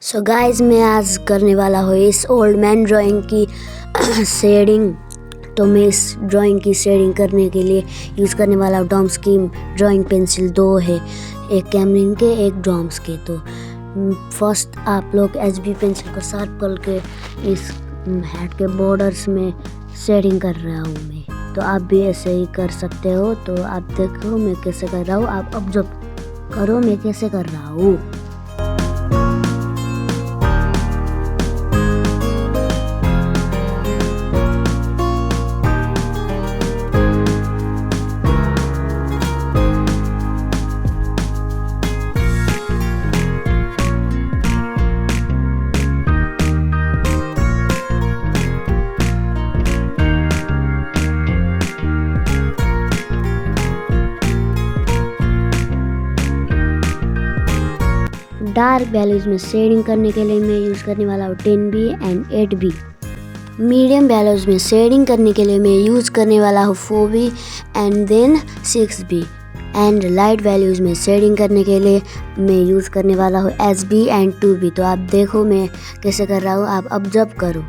So guys मैं आज करने वाला हूँ इस ओल्ड मैन ड्राइंग की शेडिंग। तो मैं इस ड्राइंग की शेडिंग करने के लिए यूज़ करने वाला हूँ डॉम्स की ड्राइंग पेंसिल। दो है, एक कैमलिन के एक डॉम्स के। तो फर्स्ट आप लोग एचबी पेंसिल को शार्प करके इस हेड के बॉर्डर्स में शेडिंग कर रहा हूँ मैं। तो आप भी ऐसे ही कर सकते हो। तो आप देखो मैं कैसे कर रहा हूँ, आप ऑब्जर्व करो मैं कैसे कर रहा हूँ। डार्क वैल्यूज़ में शेडिंग करने के लिए मैं यूज़ करने वाला हूँ 10B and 8B। Medium values में शेडिंग करने के लिए मैं यूज़ करने वाला हूँ 4B and then 6B। And light values में शेडिंग करने के लिए मैं यूज़ करने वाला हूँ SB एंड 2B। तो आप देखो मैं कैसे कर रहा हूँ, आप ऑब्जर्व करो।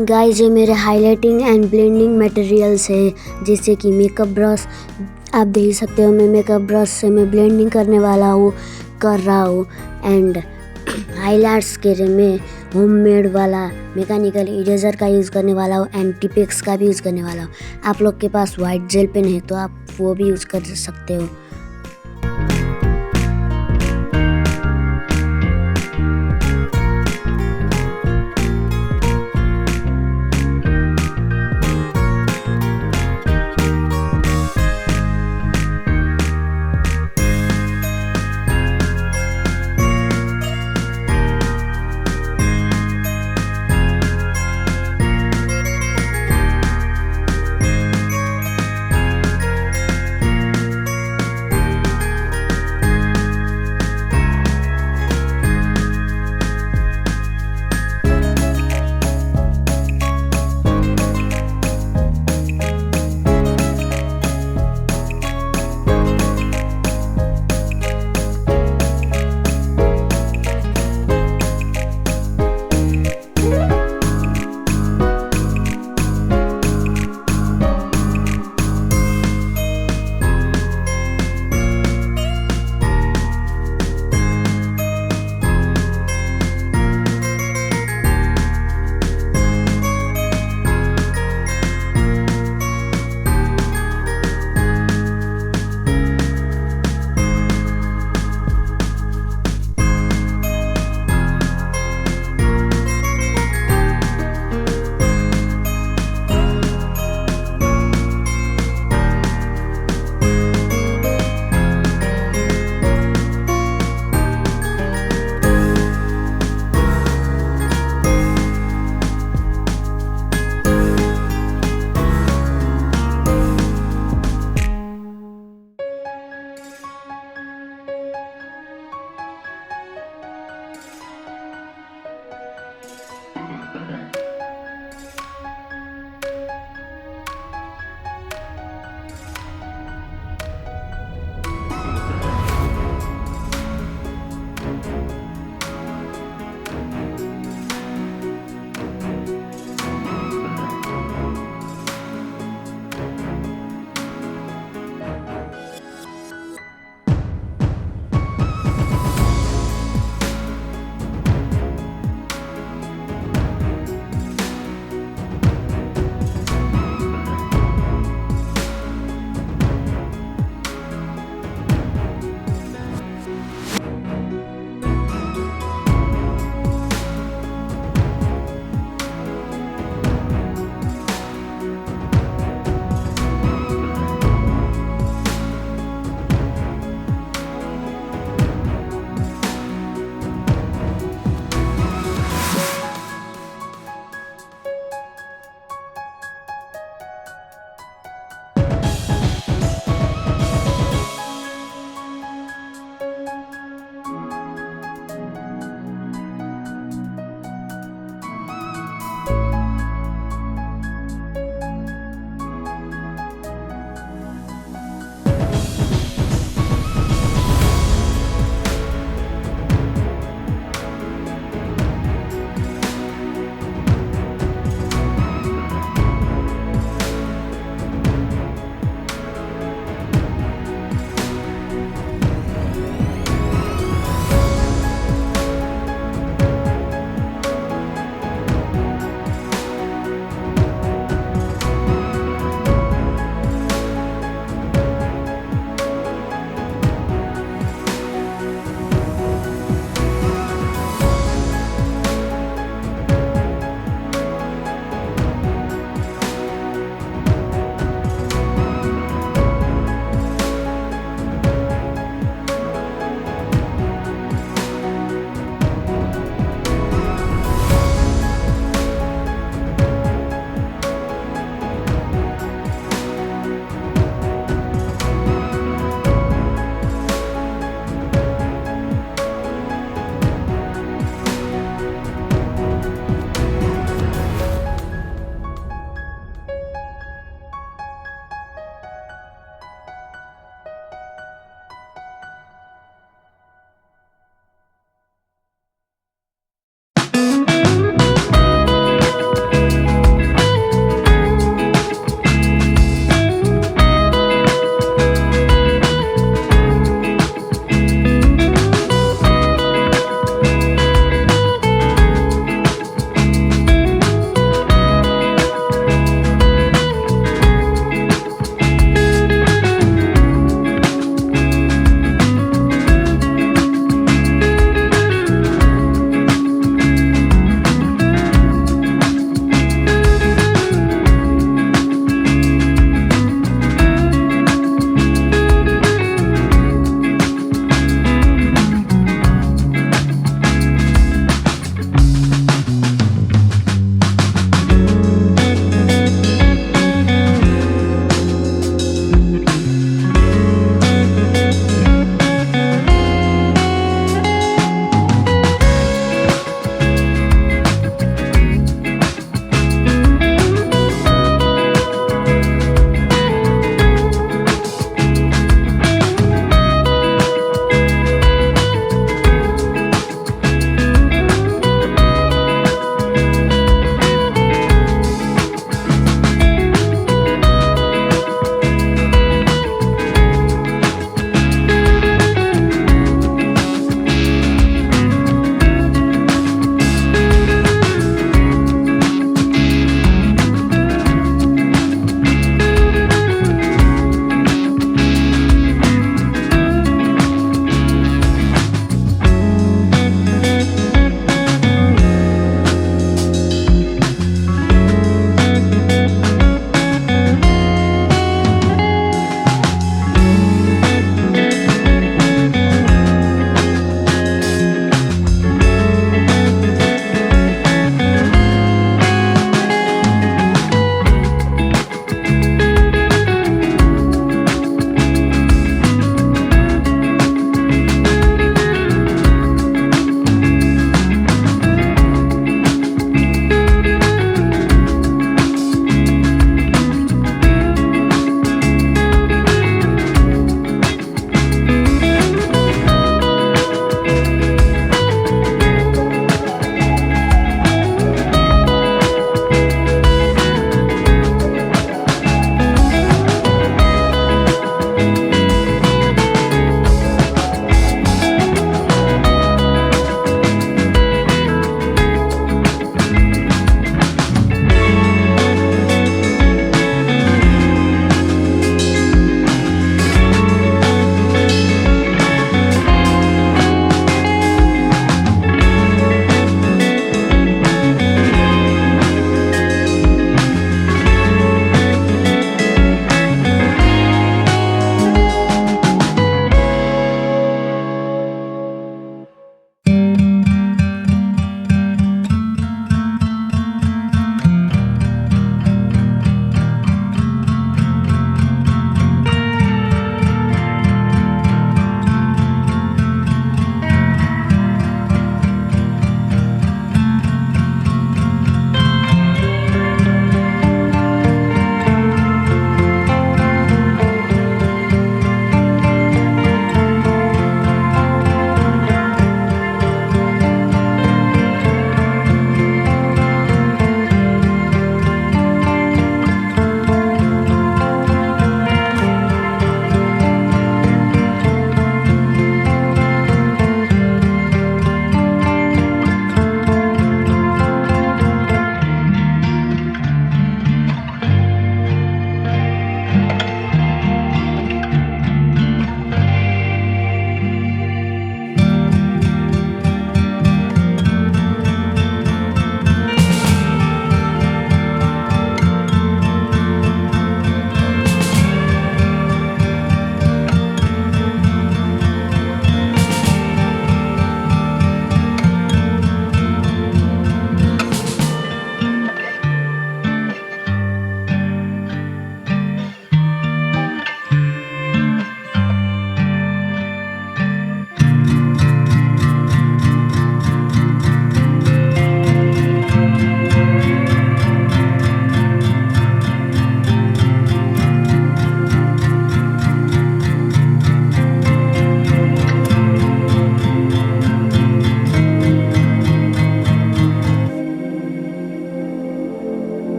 गाइस ये मेरे हाइलाइटिंग एंड ब्लेंडिंग मटेरियल्स है, जैसे कि मेकअप ब्रश। आप देख सकते हो मैं मेकअप ब्रश से मैं ब्लेंडिंग करने वाला हूँ कर रहा हूँ। एंड हाइलाइट्स के लिए मैं होममेड वाला मैकेनिकल इरेजर का यूज़ करने वाला हूँ एंड टिपेक्स का भी यूज़ करने वाला हूँ। आप लोग के पास वाइट जेल पेन है तो आप वो भी यूज़ कर सकते हो।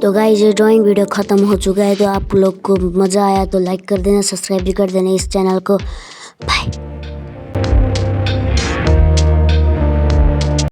तो गाइस ये ड्राइंग वीडियो ख़त्म हो चुका है। तो आप लोग को मज़ा आया तो लाइक कर देना, सब्सक्राइब भी कर देना इस चैनल को। बाय।